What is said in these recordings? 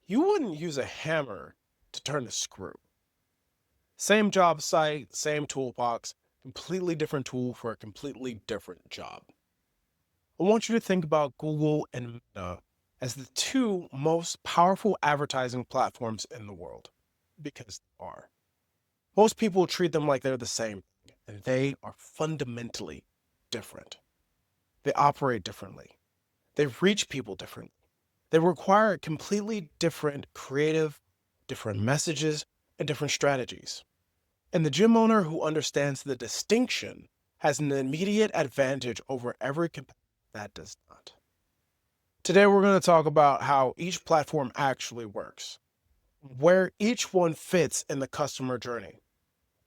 You wouldn't use a hammer to turn a screw. Same job site, same toolbox, completely different tool for a completely different job. I want you to think about Google and Meta as the two most powerful advertising platforms in the world, because they are. Most people treat them like they're the same, and they are fundamentally different. They operate differently. They reach people differently. They require completely different creative, different messages, and different strategies. And the gym owner who understands the distinction has an immediate advantage over every competitor that does not. Today, we're going to talk about how each platform actually works, where each one fits in the customer journey,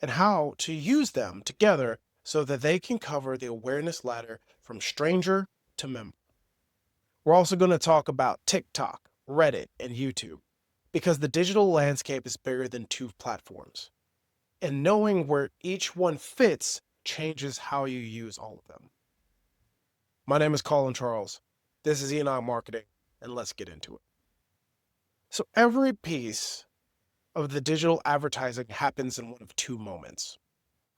and how to use them together so that they can cover the awareness ladder from stranger to member. We're also going to talk about TikTok, Reddit, and YouTube, because the digital landscape is bigger than two platforms. And knowing where each one fits changes how you use all of them. My name is Colin Charles. This is Enoch Marketing, and let's get into it. So every piece of the digital advertising happens in one of two moments.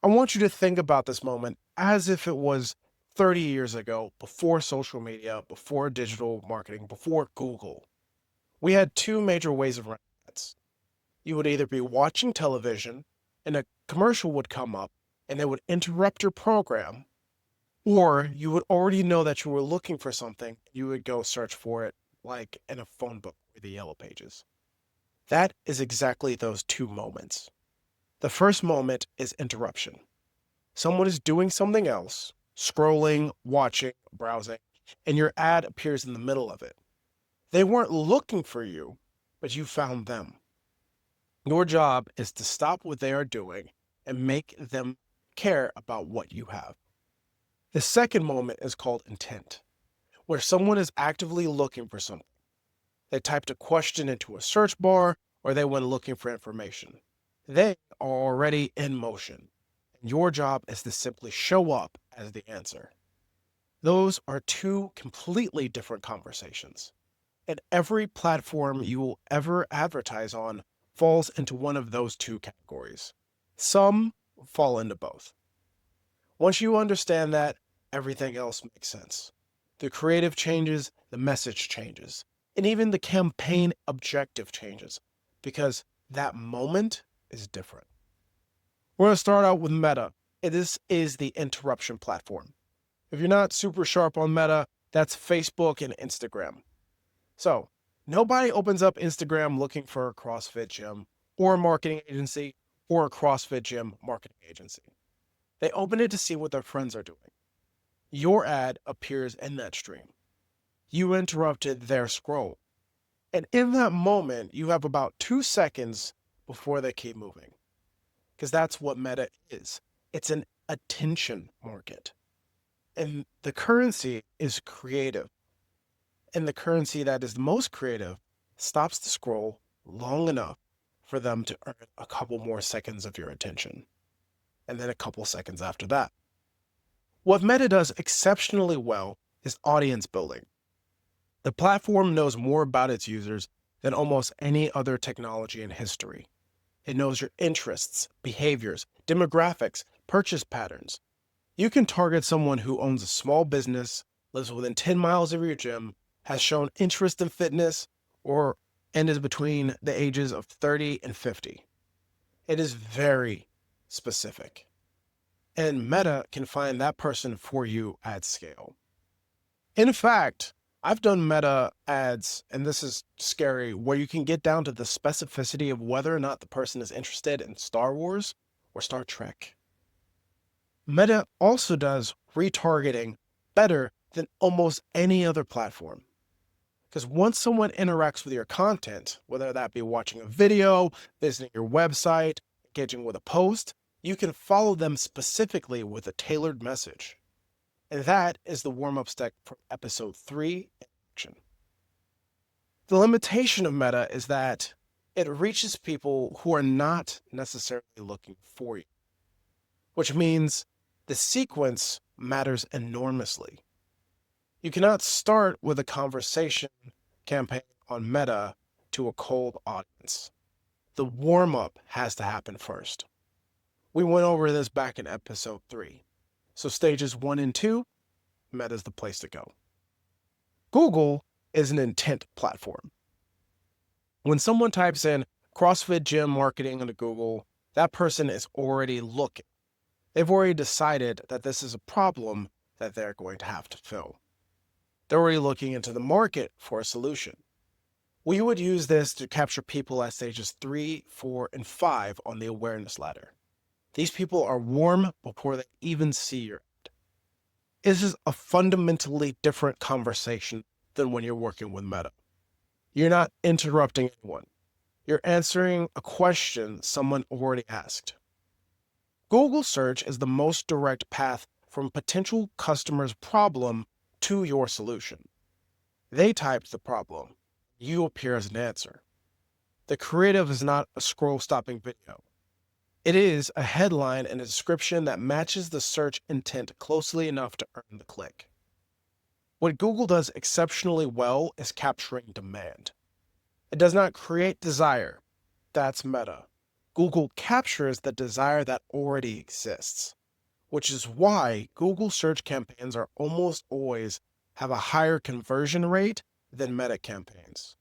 I want you to think about this moment as if it was 30 years ago, before social media, before digital marketing, before Google. We had two major ways of running ads. You would either be watching television and a commercial would come up and it would interrupt your program, or you would already know that you were looking for something. You would go search for it like in a phone book with the yellow pages. That is exactly those two moments. The first moment is interruption. Someone is doing something else, scrolling, watching, browsing, and your ad appears in the middle of it. They weren't looking for you, but you found them. Your job is to stop what they are doing and make them care about what you have. The second moment is called intent, where someone is actively looking for something. They typed a question into a search bar or they went looking for information. They are already in motion, and your job is to simply show up as the answer. Those are two completely different conversations, and every platform you will ever advertise on falls into one of those two categories. Some fall into both. Once you understand that, everything else makes sense. The creative changes, the message changes, and even the campaign objective changes because that moment is different. We're going to start out with Meta. This is the interruption platform. If you're not super sharp on Meta, that's Facebook and Instagram. So, nobody opens up Instagram looking for a CrossFit gym or a marketing agency or a CrossFit gym marketing agency. They open it to see what their friends are doing. Your ad appears in that stream. You interrupted their scroll. And in that moment, you have about 2 seconds before they keep moving. Because that's what Meta is. It's an attention market. And the currency is creative. And the currency that is the most creative stops the scroll long enough for them to earn a couple more seconds of your attention. And then a couple seconds after that. What Meta does exceptionally well is audience building. The platform knows more about its users than almost any other technology in history. It knows your interests, behaviors, demographics, purchase patterns. You can target someone who owns a small business, lives within 10 miles of your gym, has shown interest in fitness, and is between the ages of 30 and 50. It is very specific. And Meta can find that person for you at scale. In fact, I've done Meta ads, and this is scary, where you can get down to the specificity of whether or not the person is interested in Star Wars or Star Trek. Meta also does retargeting better than almost any other platform. Because once someone interacts with your content, whether that be watching a video, visiting your website, engaging with a post, you can follow them specifically with a tailored message. And that is the warm-up step from episode 3, Action. The limitation of Meta is that it reaches people who are not necessarily looking for you, which means the sequence matters enormously. You cannot start with a conversation campaign on Meta to a cold audience. The warm-up has to happen first. We went over this back in episode 3. So stages 1 and 2, Meta is the place to go. Google is an intent platform. When someone types in CrossFit gym marketing into Google, that person is already looking. They've already decided that this is a problem that they're going to have to fill. They're already looking into the market for a solution. We would use this to capture people at stages 3, 4, and 5 on the awareness ladder. These people are warm before they even see your ad. This is a fundamentally different conversation than when you're working with Meta. You're not interrupting anyone. You're answering a question someone already asked. Google search is the most direct path from potential customer's problem to your solution. They typed the problem. You appear as an answer. The creative is not a scroll-stopping video. It is a headline and a description that matches the search intent closely enough to earn the click. What Google does exceptionally well is capturing demand. It does not create desire. That's Meta. Google captures the desire that already exists, which is why Google search campaigns are almost always have a higher conversion rate than Meta campaigns,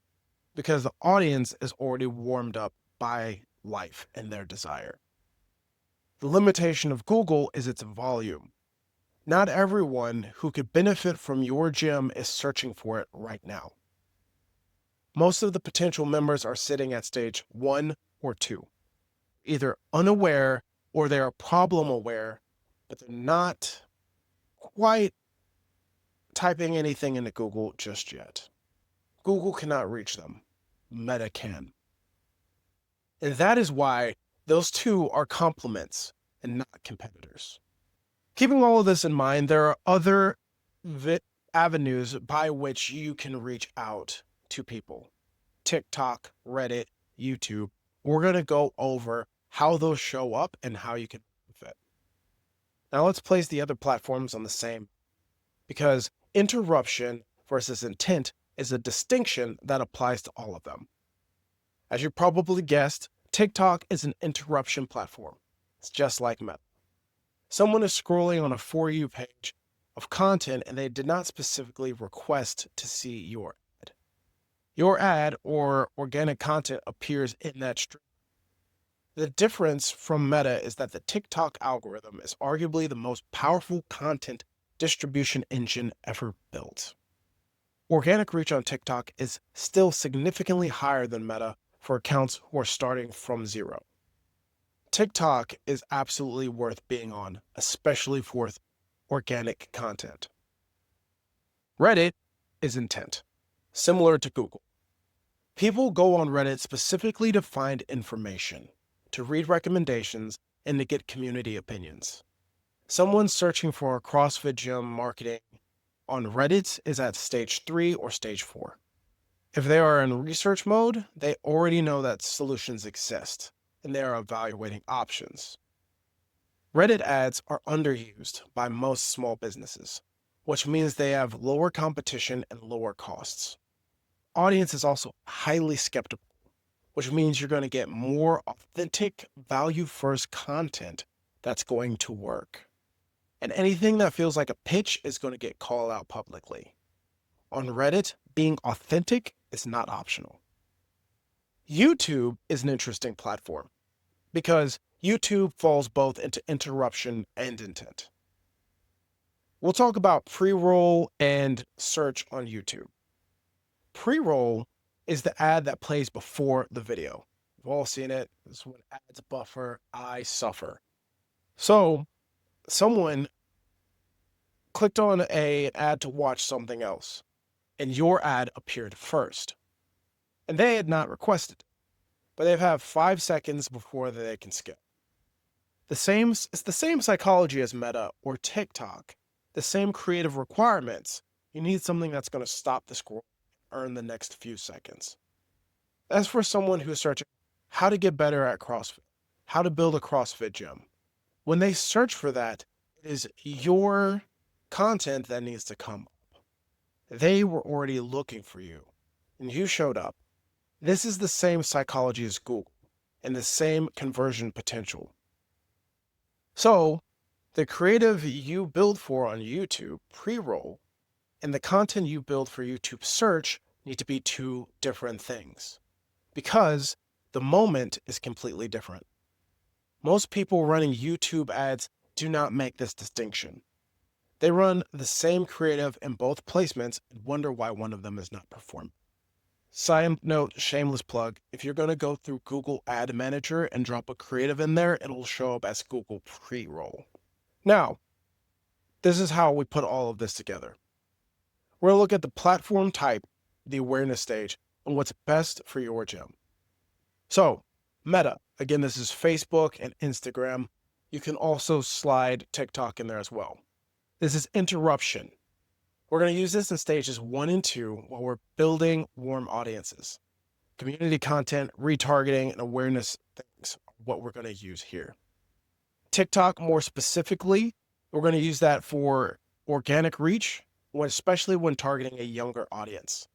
because the audience is already warmed up by life and their desire. The limitation of Google is its volume. Not everyone who could benefit from your gym is searching for it right now. Most of the potential members are sitting at stage 1 or 2, either unaware or they are problem aware, but they're not quite typing anything into Google just yet. Google cannot reach them. Meta can. And that is why those two are complements and not competitors. Keeping all of this in mind, there are other avenues by which you can reach out to people. TikTok, Reddit, YouTube. We're going to go over how those show up and how you can benefit. Now let's place the other platforms on the same, because interruption versus intent is a distinction that applies to all of them. As you probably guessed, TikTok is an interruption platform. It's just like Meta. Someone is scrolling on a For You page of content and they did not specifically request to see your ad. Your ad or organic content appears in that stream. The difference from Meta is that the TikTok algorithm is arguably the most powerful content distribution engine ever built. Organic reach on TikTok is still significantly higher than Meta for accounts who are starting from zero. TikTok is absolutely worth being on, especially for organic content. Reddit is intent, similar to Google. People go on Reddit specifically to find information, to read recommendations, and to get community opinions. Someone searching for a CrossFit gym marketing on Reddit is at stage 3 or stage 4. If they are in research mode, they already know that solutions exist, and they are evaluating options. Reddit ads are underused by most small businesses, which means they have lower competition and lower costs. Audience is also highly skeptical, which means you're going to get more authentic, value-first content that's going to work. And anything that feels like a pitch is going to get called out publicly. On Reddit, being authentic is not optional. YouTube is an interesting platform because YouTube falls both into interruption and intent. We'll talk about pre-roll and search on YouTube. Pre-roll is the ad that plays before the video. We've all seen it. This is when ads buffer, I suffer. So someone clicked on an ad to watch something else, and your ad appeared first. And they had not requested, but they have 5 seconds before they can skip. It's the same psychology as Meta or TikTok, the same creative requirements. You need something that's going to stop the scroll and earn the next few seconds. As for someone who's searching how to get better at CrossFit, how to build a CrossFit gym, when they search for that, it is your content that needs to come up. They were already looking for you, and you showed up. This is the same psychology as Google and the same conversion potential. So, the creative you build for on YouTube pre-roll and the content you build for YouTube search need to be two different things because the moment is completely different. Most people running YouTube ads do not make this distinction. They run the same creative in both placements and wonder why one of them is not performing. Side note, shameless plug, if you're going to go through Google Ad Manager and drop a creative in there, it'll show up as Google pre-roll. Now, this is how we put all of this together. We're going to look at the platform type, the awareness stage, and what's best for your gym. So, Meta, again, this is Facebook and Instagram. You can also slide TikTok in there as well. This is interruption. We're going to use this in stages 1 and 2 while we're building warm audiences. Community content, retargeting, and awareness things are what we're going to use here. TikTok, more specifically, we're going to use that for organic reach, especially when targeting a younger audience.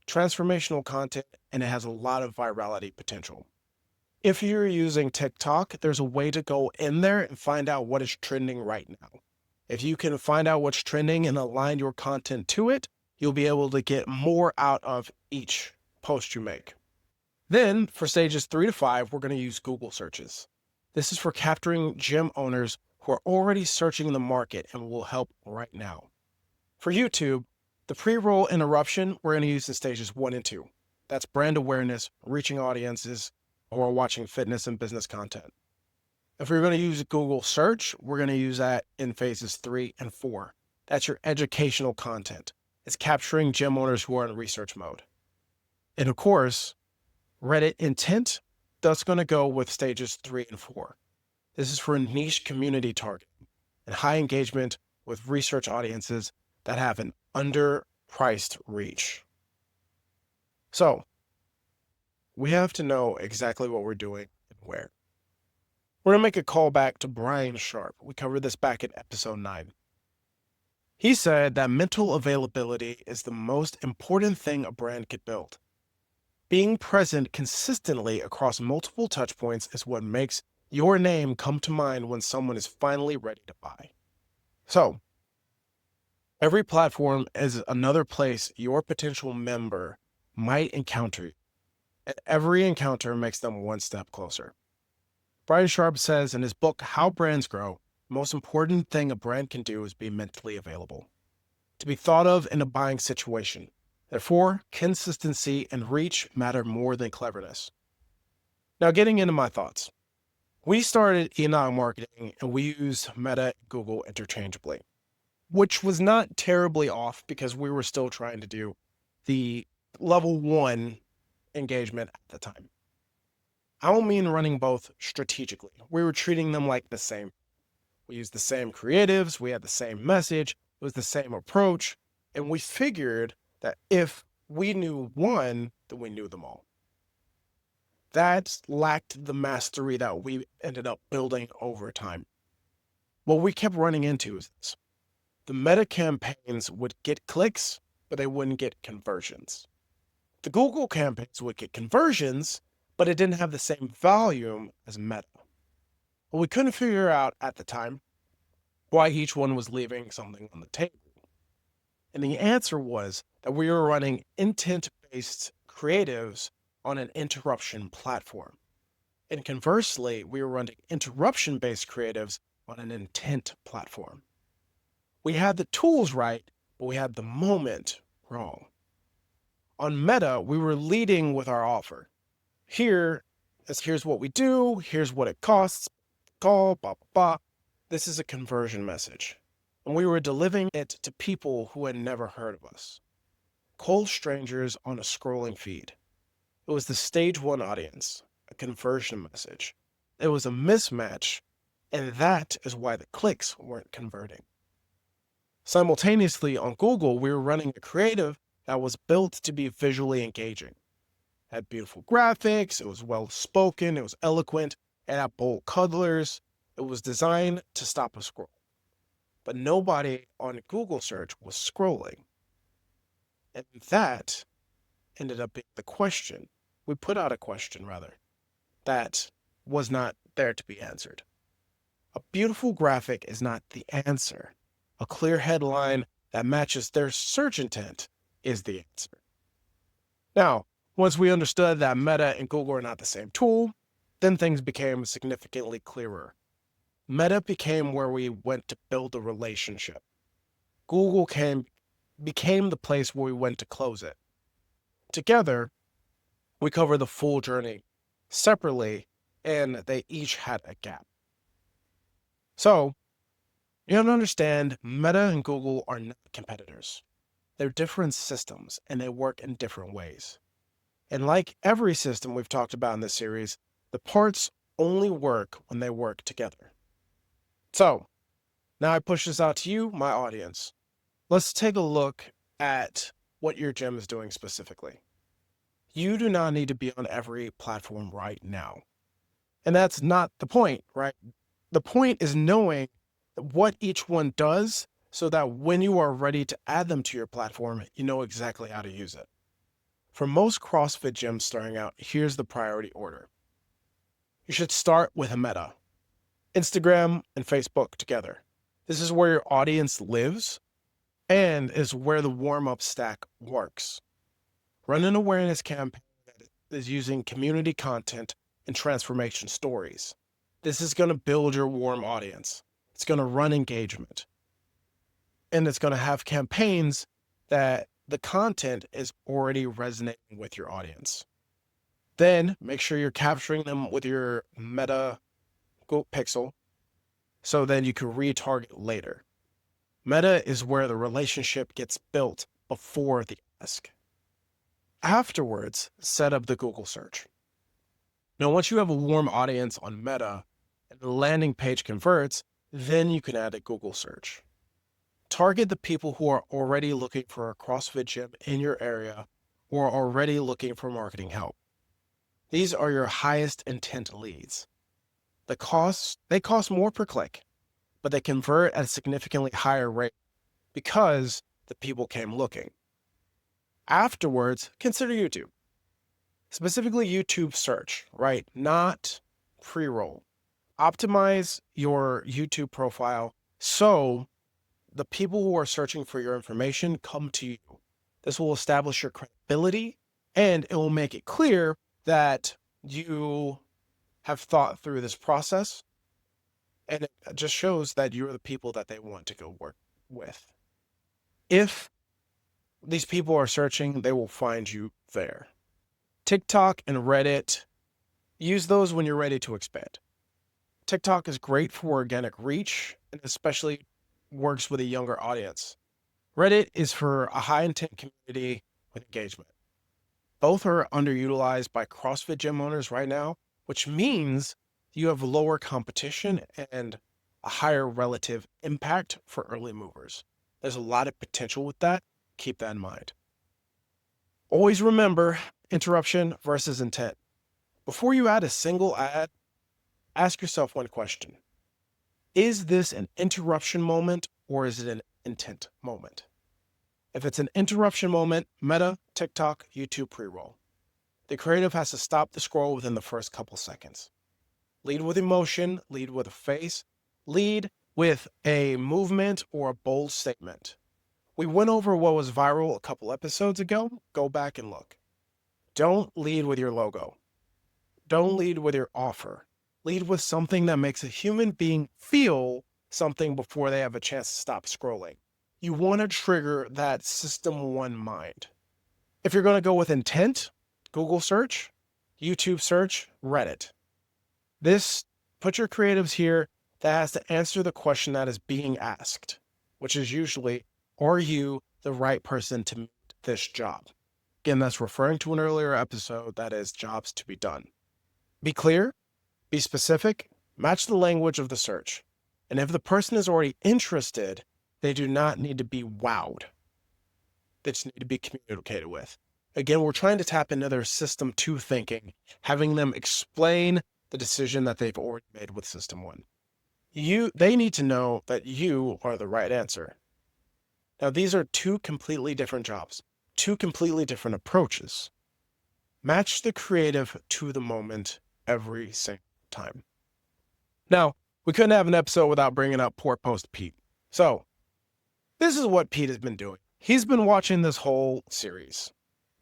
Transformational content, and it has a lot of virality potential. If you're using TikTok, there's a way to go in there and find out what is trending right now. If you can find out what's trending and align your content to it, you'll be able to get more out of each post you make. Then for stages 3 to 5, we're going to use Google searches. This is for capturing gym owners who are already searching the market and will help right now. For YouTube, the pre-roll interruption, we're going to use in stages 1 and 2. That's brand awareness, reaching audiences who are watching fitness and business content. If we're going to use Google search, we're going to use that in phases 3 and 4. That's your educational content. It's capturing gym owners who are in research mode. And of course, Reddit intent, that's going to go with stages 3 and 4. This is for niche community targeting and high engagement with research audiences that have an underpriced reach. So, we have to know exactly what we're doing and where. We're going to make a call back to Brian Sharp. We covered this back in episode 9. He said that mental availability is the most important thing a brand could build. Being present consistently across multiple touchpoints is what makes your name come to mind when someone is finally ready to buy. So, every platform is another place your potential member might encounter you, and every encounter makes them one step closer. Brian Sharp says in his book, How Brands Grow, the most important thing a brand can do is be mentally available, to be thought of in a buying situation. Therefore, consistency and reach matter more than cleverness. Now, getting into my thoughts. We started Enoch marketing and we used Meta and Google interchangeably, which was not terribly off because we were still trying to do the level 1 engagement at the time. I don't mean running both strategically. We were treating them like the same. We used the same creatives, we had the same message, it was the same approach, and we figured that if we knew one, then we knew them all. That lacked the mastery that we ended up building over time. What we kept running into is this. The Meta campaigns would get clicks, but they wouldn't get conversions. The Google campaigns would get conversions, but it didn't have the same volume as Meta. Well, we couldn't figure out at the time why each one was leaving something on the table. And the answer was that we were running intent-based creatives on an interruption platform. And conversely, we were running interruption-based creatives on an intent platform. We had the tools right, but we had the moment wrong. On Meta, we were leading with our offer. Here's what we do, here's what it costs, call, blah, blah, blah. This is a conversion message. And we were delivering it to people who had never heard of us. Cold strangers on a scrolling feed. It was the stage 1 audience, a conversion message. It was a mismatch, and that is why the clicks weren't converting. Simultaneously on Google, we were running a creative that was built to be visually engaging. It had beautiful graphics, it was well spoken, it was eloquent, it had bold colors. It was designed to stop a scroll. But nobody on Google search was scrolling. And that ended up being the question. we put out a question rather, that was not there to be answered. A beautiful graphic is not the answer. A clear headline that matches their search intent is the answer. Now, once we understood that Meta and Google are not the same tool, then things became significantly clearer. Meta became where we went to build a relationship. Google became the place where we went to close it. Together, we cover the full journey separately, and they each had a gap. So, you have to understand, Meta and Google are not competitors. They're different systems, and they work in different ways. And like every system we've talked about in this series, the parts only work when they work together. So, now I push this out to you, my audience. Let's take a look at what your gym is doing specifically. You do not need to be on every platform right now. And that's not the point, right? The point is knowing what each one does so that when you are ready to add them to your platform, you know exactly how to use it. For most CrossFit gyms starting out, here's the priority order. You should start with a Meta. Instagram and Facebook together. This is where your audience lives and is where the warm-up stack works. Run an awareness campaign that is using community content and transformation stories. This is going to build your warm audience. It's going to run engagement. And it's going to have campaigns that the content is already resonating with your audience. Then make sure you're capturing them with your Meta pixel so then you can retarget later. Meta is where the relationship gets built before the ask. Afterwards, set up the Google search. Now, once you have a warm audience on Meta and the landing page converts, then you can add a Google search. Target the people who are already looking for a CrossFit gym in your area or are already looking for marketing help. These are your highest intent leads. They cost more per click, but they convert at a significantly higher rate because the people came looking. Afterwards, consider YouTube. Specifically YouTube search, right? Not pre-roll. Optimize your YouTube profile so the people who are searching for your information come to you. This will establish your credibility and it will make it clear that you have thought through this process, and it just shows that you're the people that they want to go work with. If these people are searching, they will find you there. TikTok and Reddit, use those when you're ready to expand. TikTok is great for organic reach and especially works with a younger audience. Reddit is for a high intent community with engagement. Both are underutilized by CrossFit gym owners right now, which means you have lower competition and a higher relative impact for early movers. There's a lot of potential with that. Keep that in mind. Always remember interruption versus intent. Before you add a single ad, ask yourself one question. Is this an interruption moment or is it an intent moment? If it's an interruption moment, Meta, TikTok, YouTube pre-roll. The creative has to stop the scroll within the first couple seconds. Lead with emotion, lead with a face, lead with a movement or a bold statement. We went over what was viral a couple episodes ago. Go back and look. Don't lead with your logo. Don't lead with your offer. Lead with something that makes a human being feel something before they have a chance to stop scrolling. You want to trigger that system one mind. If you're going to go with intent, Google search, YouTube search, Reddit. Put your creatives here that has to answer the question that is being asked, which is usually, are you the right person to meet this job? Again, that's referring to an earlier episode that is jobs to be done. Be clear, be specific, match the language of the search. And if the person is already interested, they do not need to be wowed. They just need to be communicated with. Again, we're trying to tap into their system two thinking, having them explain the decision that they've already made with system one. They need to know that you are the right answer. Now, these are two completely different jobs, two completely different approaches. Match the creative to the moment every single time. Now, we couldn't have an episode without bringing up poor post Pete. So, this is what Pete has been doing. He's been watching this whole series.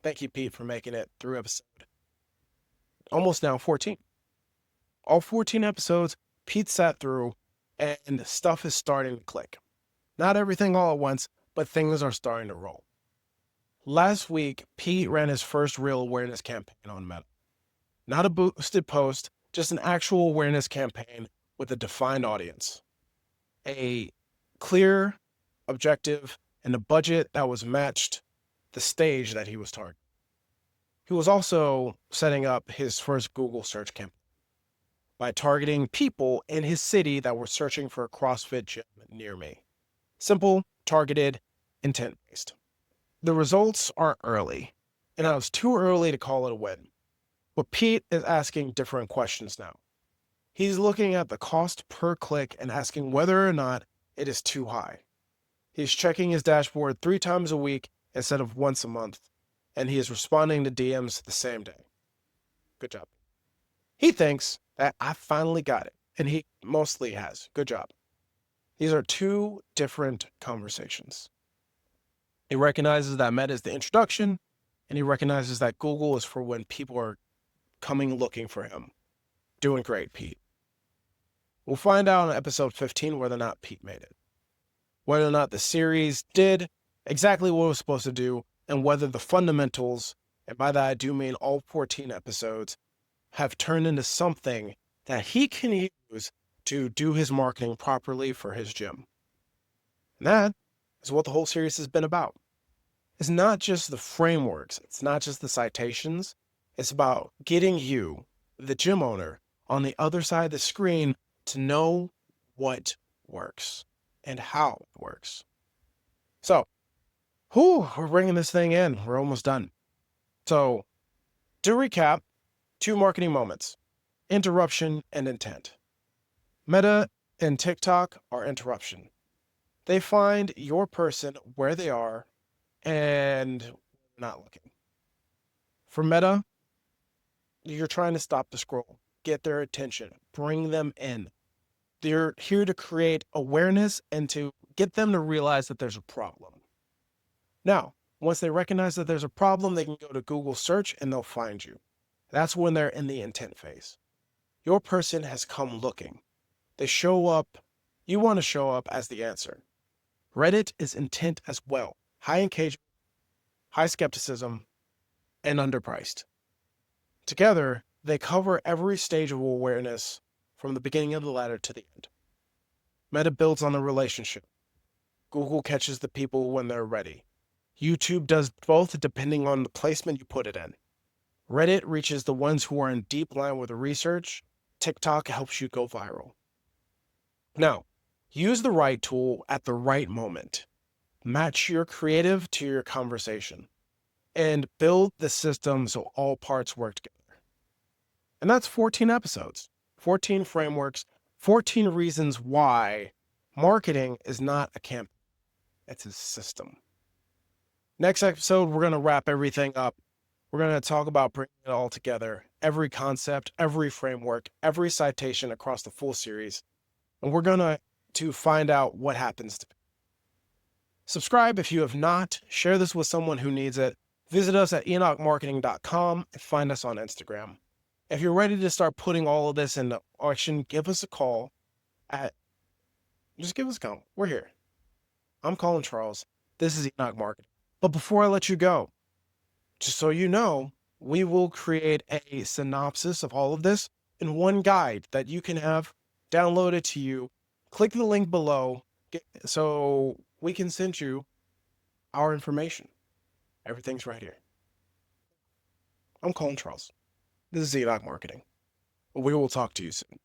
Thank you, Pete, for making it through episode almost now 14. All 14 episodes, Pete sat through, and stuff is starting to click. Not everything all at once, but things are starting to roll. Last week, Pete ran his first real awareness campaign on Meta. Not a boosted post, just an actual awareness campaign with a defined audience. A clear objective and a budget that was matched the stage that he was targeting. He was also setting up his first Google search campaign by targeting people in his city that were searching for a CrossFit gym near me. Simple, targeted, intent-based. The results aren't early, and it was too early to call it a win. But Pete is asking different questions now. He's looking at the cost per click and asking whether or not it is too high. He's checking his dashboard 3 times a week instead of once a month, and he is responding to DMs the same day. Good job. He thinks that I finally got it, and he mostly has. Good job. These are 2 different conversations. He recognizes that Meta is the introduction, and he recognizes that Google is for when people are coming looking for him. Doing great, Pete. We'll find out in episode 15 whether or not Pete made it. Whether or not the series did exactly what it was supposed to do, and whether the fundamentals, and by that I do mean all 14 episodes, have turned into something that he can use to do his marketing properly for his gym. And that is what the whole series has been about. It's not just the frameworks, it's not just the citations, it's about getting you, the gym owner, on the other side of the screen to know what works and how it works. So, we're bringing this thing in. We're almost done. So, to recap, 2 marketing moments, interruption and intent. Meta and TikTok are interruption. They find your person where they are and not looking. For Meta, you're trying to stop the scroll, get their attention, bring them in. They're here to create awareness and to get them to realize that there's a problem. Now, once they recognize that there's a problem, they can go to Google search and they'll find you. That's when they're in the intent phase. Your person has come looking. They show up. You want to show up as the answer. Reddit is intent as well. High engagement, high skepticism, and underpriced. Together, they cover every stage of awareness from the beginning of the ladder to the end. Meta builds on the relationship. Google catches the people when they're ready. YouTube does both depending on the placement you put it in. Reddit reaches the ones who are in deep line with the research. TikTok helps you go viral. Now, use the right tool at the right moment. Match your creative to your conversation. And build the system so all parts work together. And that's 14 episodes, 14 frameworks, 14 reasons why marketing is not a campaign. It's a system. Next episode, we're going to wrap everything up. We're going to talk about bringing it all together, every concept, every framework, every citation across the full series. And we're going to find out what happens. Subscribe if you have not. Share this with someone who needs it. Visit us at enochmarketing.com and find us on Instagram. If you're ready to start putting all of this into action, give us a call just give us a call. We're here. I'm calling Straus. This is Enoch Marketing. But before I let you go, just so you know, we will create a synopsis of all of this in one guide that you can have downloaded to you. Click the link below so we can send you our information. Everything's right here. I'm calling Straus. This is Enoch Marketing. We will talk to you soon.